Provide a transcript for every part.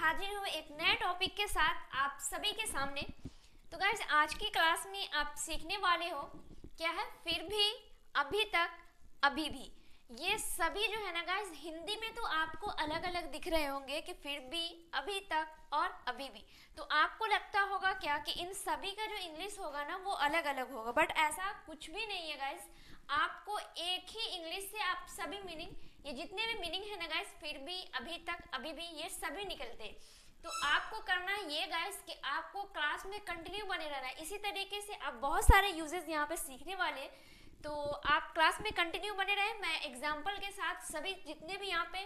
हाजिर हूँ एक नए टॉपिक के साथ आप सभी के सामने। तो गाइस आज की क्लास में आप सीखने वाले हो क्या है, फिर भी, अभी तक, अभी भी। ये सभी जो है ना गाइस हिंदी में तो आपको अलग अलग दिख रहे होंगे कि फिर भी, अभी तक और अभी भी। तो आपको लगता होगा क्या कि इन सभी का जो इंग्लिश होगा ना वो अलग अलग होगा, बट ऐसा कुछ भी नहीं है गाइस। आपको एक ही इंग्लिश से आप सभी मीनिंग, ये जितने भी मीनिंग है ना गाइस, फिर भी, अभी तक, अभी भी, ये सभी निकलते हैं। तो आपको करना है ये गाइस कि आपको क्लास में कंटिन्यू बने रहना है। इसी तरीके से आप बहुत सारे यूजेस यहाँ पे सीखने वाले हैं, तो आप क्लास में कंटिन्यू बने रहे। मैं एग्जाम्पल के साथ सभी जितने भी यहाँ पे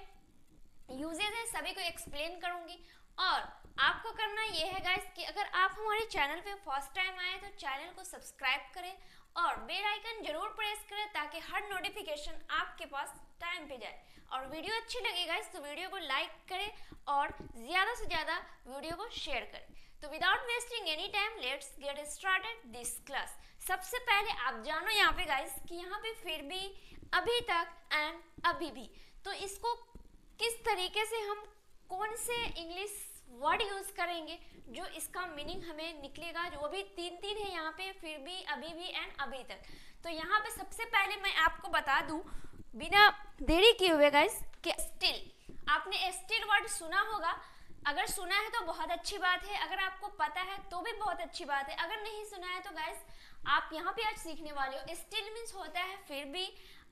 यूजेस है सभी को एक्सप्लेन करूंगी। और आपको करना ये है गाइस कि अगर आप हमारे चैनल पे फर्स्ट टाइम आए तो चैनल को सब्सक्राइब करें और बेल आइकन जरूर प्रेस करें ताकि हर नोटिफिकेशन आपके पास टाइम पे जाए। और वीडियो अच्छी लगे गाइस तो वीडियो को लाइक करें और ज़्यादा से ज़्यादा वीडियो को शेयर करें। तो without wasting any time let's get started this class. सबसे पहले आप जानो यहाँ पे गाइस कि यहाँ पे फिर भी, अभी तक एंड अभी भी, तो इसको किस तरीके से हम कौन से इंग्लिश वर्ड यूज करेंगे जो इसका मीनिंग हमें निकलेगा, जो भी तीन तीन है यहाँ पे, फिर भी, अभी भी एंड अभी तक। तो यहाँ पे सबसे पहले मैं आपको बता दूं बिना देरी किए हुए गाइस कि स्टिल, आपने स्टिल वर्ड सुना होगा। अगर सुना है तो बहुत अच्छी बात है, अगर आपको पता है तो भी बहुत अच्छी बात है, अगर नहीं सुना है तो गाइस आप यहाँ पे आज सीखने वाले हो। स्टिल मीन्स होता है फिर भी,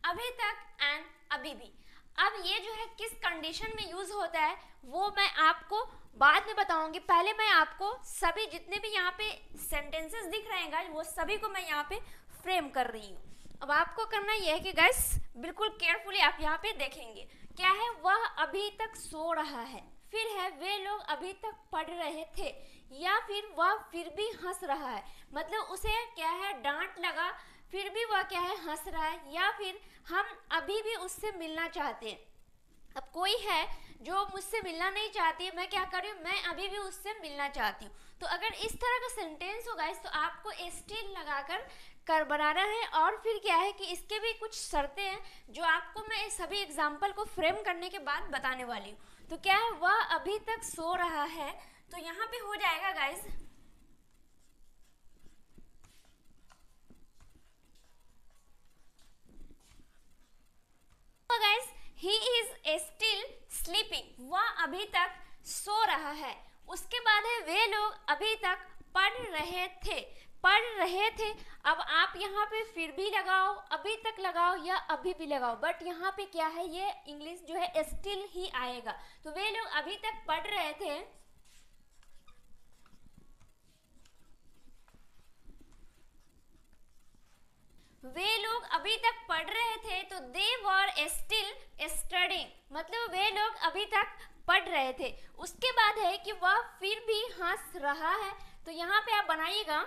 अभी तक एंड अभी भी। अब ये जो है किस कंडीशन में यूज होता है वो मैं आपको बाद में बताऊंगी। पहले मैं आपको सभी जितने भी यहाँ पे सेंटेंसेस दिख रहे हैं गाइस वो सभी को मैं यहाँ पे फ्रेम कर रही हूँ। अब आपको करना यह है कि गाइस बिल्कुल केयरफुली आप यहाँ पे देखेंगे क्या है, वह अभी तक सो रहा है, फिर है वे लोग अभी तक पढ़ रहे थे, या फिर वह फिर भी हंस रहा है, मतलब उसे क्या है डांट लगा फिर भी वह क्या है हंस रहा है, या फिर हम अभी भी उससे मिलना चाहते हैं। अब कोई है जो मुझसे मिलना नहीं चाहती है, मैं क्या कर रही हूँ, मैं अभी भी उससे मिलना चाहती हूँ। तो अगर इस तरह का सेंटेंस होगा इस तो आपको स्टिल लगाकर कर बनाना है। और फिर क्या है कि इसके भी कुछ शर्तें हैं जो आपको मैं इस सभी एग्जाम्पल को फ्रेम करने के बाद बताने वाली हूँ। तो क्या है, वह अभी तक सो रहा है, तो यहाँ पे हो जाएगा guys guys he is still sleeping, वह अभी तक सो रहा है। उसके बाद है वे लोग अभी तक पढ़ रहे थे, पढ़ रहे थे। अब आप यहाँ पे फिर भी लगाओ, अभी तक लगाओ या अभी भी लगाओ, बट यहाँ पे क्या है ये इंग्लिश जो है स्टिल ही आएगा। तो वे लोग अभी तक पढ़ रहे थे, वे लोग अभी तक पढ़ रहे थे, तो दे वर स्टिल स्टडिंग, मतलब वे लोग अभी तक पढ़ रहे थे। उसके बाद है कि वह फिर भी हंस रहा है, तो यहाँ पे आप बनाइएगा,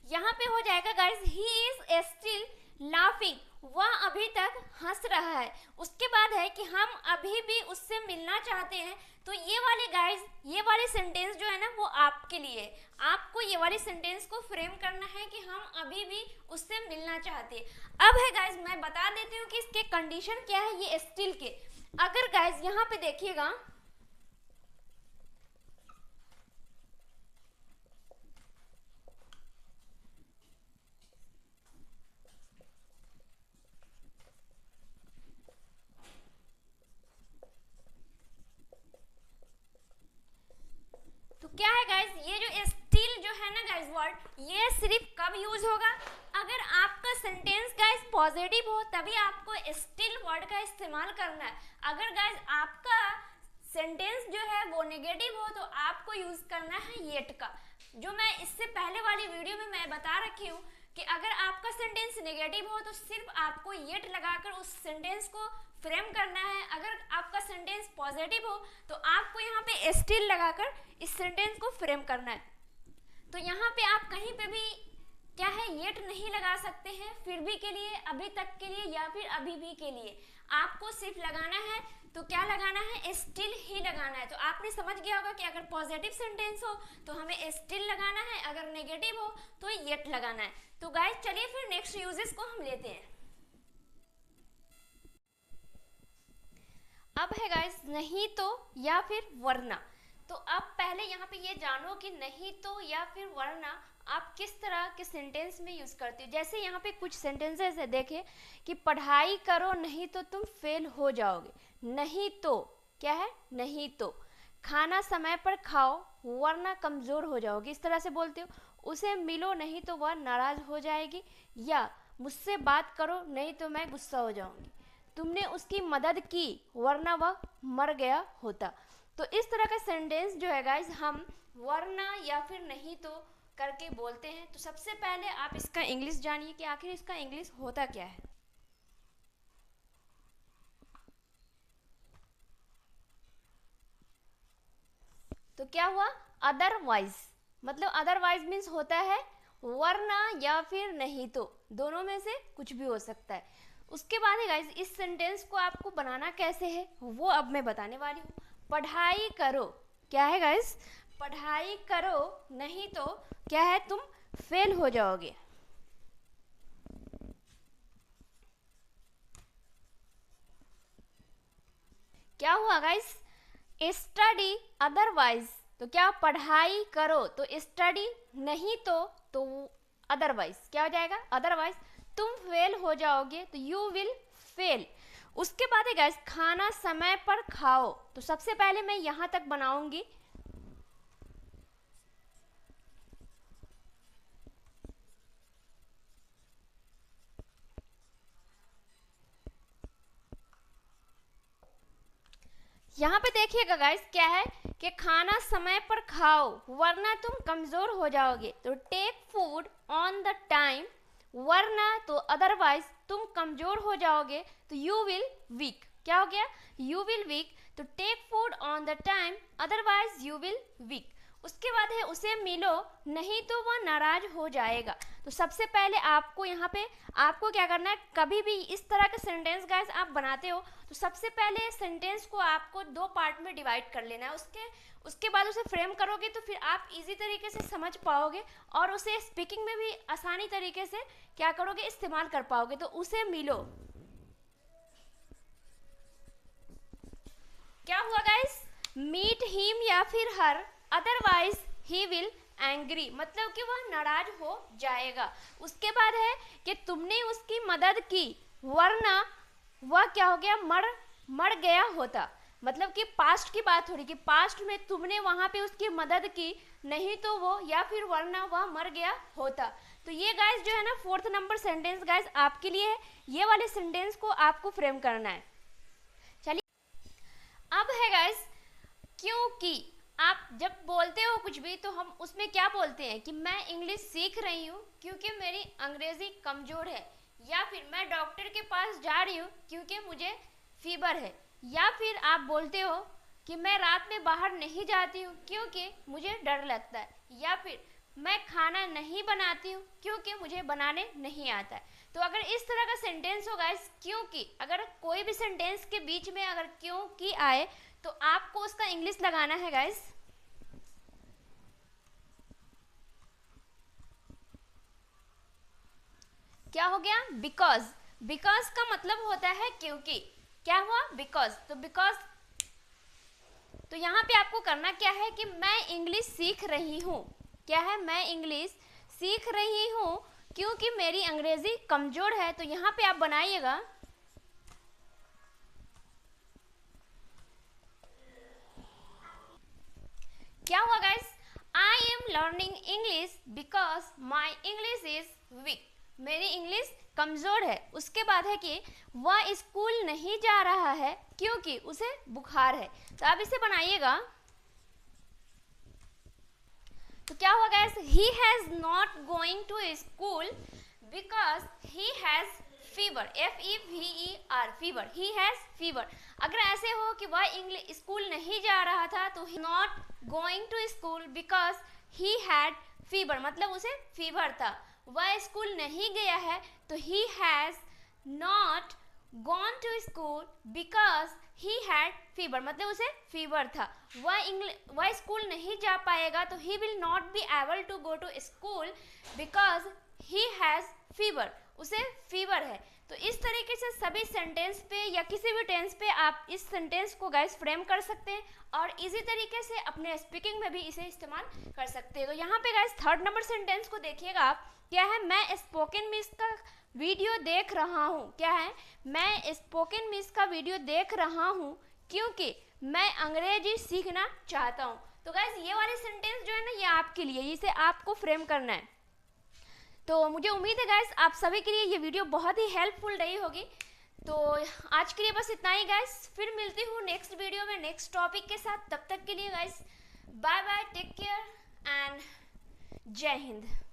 यहाँ पे हो जाएगा guys he is still laughing, वह अभी तक हंस रहा है। उसके बाद है कि हम अभी भी उससे मिलना चाहते हैं, तो ये वाले गाइस ये वाले सेंटेंस जो है ना वो आपके लिए, आपको ये वाले सेंटेंस को फ्रेम करना है कि हम अभी भी उससे मिलना चाहते हैं। अब है गाइस मैं बता देती हूँ कि इसके कंडीशन क्या है ये स्टिल के। अगर गाइस यहाँ पे देखिएगा तो क्या है गाइस, ये जो स्टिल जो है ना गाइस वर्ड ये सिर्फ कब यूज होगा, अगर आपका सेंटेंस गाइस पॉजिटिव हो तभी आपको स्टिल वर्ड का इस्तेमाल करना है। अगर गाइस आपका सेंटेंस जो है वो नेगेटिव हो तो आपको यूज करना है येट का, जो मैं इससे पहले वाली वीडियो में मैं बता रखी हूँ कि अगर आपका सेंटेंस नेगेटिव हो तो सिर्फ आपको येट लगाकर उस सेंटेंस को फ्रेम करना है। अगर आपका सेंटेंस पॉजिटिव हो तो आपको यहाँ पे स्टिल लगाकर इस सेंटेंस को फ्रेम करना है। तो यहाँ पे आप कहीं पे भी क्या है येट नहीं लगा सकते हैं, फिर भी के लिए, अभी तक के लिए या फिर अभी भी के लिए। आपको सिर्फ लगाना है तो क्या लगाना है, स्टिल ही लगाना है। तो आपने समझ गया होगा कि अगर पॉजिटिव सेंटेंस हो तो हमें स्टिल लगाना है, अगर नेगेटिव हो तो येट लगाना है। तो गाइस चलिए फिर नेक्स्ट यूजेस को हम लेते हैं। अब है गाइस नहीं तो या फिर वरना। तो अब पहले यहाँ पे ये जानो कि नहीं तो या फिर वरना आप किस तरह के सेंटेंस में यूज करते हो। जैसे यहाँ पे कुछ सेंटेंसेस है, देखे कि पढ़ाई करो नहीं तो तुम फेल हो जाओगे। नहीं तो क्या है, नहीं तो। खाना समय पर खाओ वरना कमजोर हो जाओगे, इस तरह से बोलते हो। उसे मिलो नहीं तो वह नाराज हो जाएगी, या मुझसे बात करो नहीं तो मैं गुस्सा हो जाऊंगी। तुमने उसकी मदद की वरना वह मर गया होता। तो इस तरह का सेंटेंस जो है गाइस हम वरना या फिर नहीं तो करके बोलते हैं। तो सबसे पहले आप इसका इंग्लिश जानिए कि आखिर इसका इंग्लिश होता क्या है। तो क्या हुआ, अदरवाइज। मतलब अदरवाइज मीन्स होता है वरना या फिर नहीं तो, दोनों में से कुछ भी हो सकता है। उसके बाद है गाइस इस सेंटेंस को आपको बनाना कैसे है वो अब मैं बताने वाली हूँ। पढ़ाई करो, क्या है गाइस, पढ़ाई करो नहीं तो क्या है, तुम फेल हो जाओगे। क्या हुआ गाइस, स्टडी अदरवाइज। तो क्या, पढ़ाई करो तो स्टडी, नहीं तो अदरवाइज क्या हो जाएगा, अदरवाइज। तुम फेल हो जाओगे तो यू विल फेल। उसके बाद है गाइस खाना समय पर खाओ। तो सबसे पहले मैं यहां तक बनाऊंगी। यहाँ पे देखिएगा गाइस क्या है कि खाना समय पर खाओ वरना तुम कमजोर हो जाओगे। तो take food on the time, वरना तो अदरवाइज तुम कमजोर हो जाओगे तो यू विल वीक। क्या हो गया, यू विल वीक। तो take food on the time otherwise you will weak. उसके बाद है उसे मिलो नहीं तो वह नाराज हो जाएगा। तो सबसे पहले आपको यहाँ पे आपको क्या करना है, कभी भी इस तरह के सेंटेंस गाइस आप बनाते हो तो सबसे पहले सेंटेंस को आपको दो पार्ट में डिवाइड कर लेना है। उसके बाद उसे फ्रेम करोगे तो फिर आप इजी तरीके से समझ पाओगे और उसे स्पीकिंग में भी आसानी तरीके से क्या करोगे, इस्तेमाल कर पाओगे। तो उसे मिलो, क्या हुआ गाइस, मीट हिम या फिर हर अदरवाइज ही विल एंग्री, मतलब कि वह नाराज हो जाएगा। उसके बाद है कि तुमने उसकी मदद की वरना वह क्या हो गया, मर गया होता। मतलब कि पास्ट की बात हो रही कि पास्ट में तुमने वहां पे उसकी मदद की, नहीं तो वो या फिर वरना वह मर गया होता। तो ये गाइस जो है ना 4th नंबर सेंटेंस गाइस आपके लिए है। ये वाले सेंटेंस को आपको फ्रेम करना है। चलिए अब है गाइस, क्योंकि आप जब बोलते हो कुछ भी तो हम उसमें क्या बोलते हैं कि मैं इंग्लिश सीख रही हूँ क्योंकि मेरी अंग्रेजी कमजोर है, या फिर मैं डॉक्टर के पास जा रही हूँ क्योंकि मुझे फीवर है, या फिर आप बोलते हो कि मैं रात में बाहर नहीं जाती हूँ क्योंकि मुझे डर लगता है, या फिर मैं खाना नहीं बनाती हूँ क्योंकि मुझे बनाने नहीं आता है। तो अगर इस तरह का सेंटेंस हो गाइस, क्योंकि अगर कोई भी सेंटेंस के बीच में अगर क्योंकि आए तो आपको उसका इंग्लिश लगाना है गाइस। क्या हो गया, बिकॉज। बिकॉज का मतलब होता है क्योंकि। क्या हुआ, बिकॉज। तो बिकॉज, तो यहाँ पे आपको करना क्या है कि मैं इंग्लिश सीख रही हूँ। क्या है, मैं इंग्लिश सीख रही हूँ क्योंकि मेरी अंग्रेजी कमजोर है। तो यहाँ पे आप बनाइएगा क्या हुआ guys, I am learning English because my English is weak, मेरी इंग्लिश कमजोर है। उसके बाद है कि वह स्कूल नहीं जा रहा है क्योंकि उसे बुखार है। तो आप इसे बनाइएगा। तो क्या हुआ guys, he has not going to school because he has fever, FEVER, fever, he has fever. अगर ऐसे हो कि वह इंग्लिश स्कूल नहीं जा रहा था तो he not going to school because he had fever, मतलब उसे फीवर था। वह स्कूल नहीं गया है तो he has not gone to school because he had fever, मतलब उसे फीवर था। वह स्कूल नहीं जा पाएगा तो he will not be able to go to school because he has fever, उसे फीवर है। तो इस तरीके से सभी सेंटेंस पे या किसी भी टेंस पे आप इस सेंटेंस को गाइस फ्रेम कर सकते हैं और इजी तरीके से अपने स्पीकिंग में भी इसे इस्तेमाल कर सकते हैं। तो यहाँ पे गाइस थर्ड नंबर सेंटेंस को देखिएगा आप, क्या है, मैं स्पोकन मिस का वीडियो देख रहा हूँ। क्या है, मैं स्पोकन मिस का वीडियो देख रहा हूँ क्योंकि मैं अंग्रेजी सीखना चाहता हूँ। तो गाइस ये वाली सेंटेंस जो है ना, ये आपके लिए, इसे आपको फ्रेम करना है। तो मुझे उम्मीद है गाइस आप सभी के लिए ये वीडियो बहुत ही हेल्पफुल रही होगी। तो आज के लिए बस इतना ही गाइस, फिर मिलती हूँ नेक्स्ट वीडियो में नेक्स्ट टॉपिक के साथ। तब तक के लिए guys bye bye, take care and जय हिंद।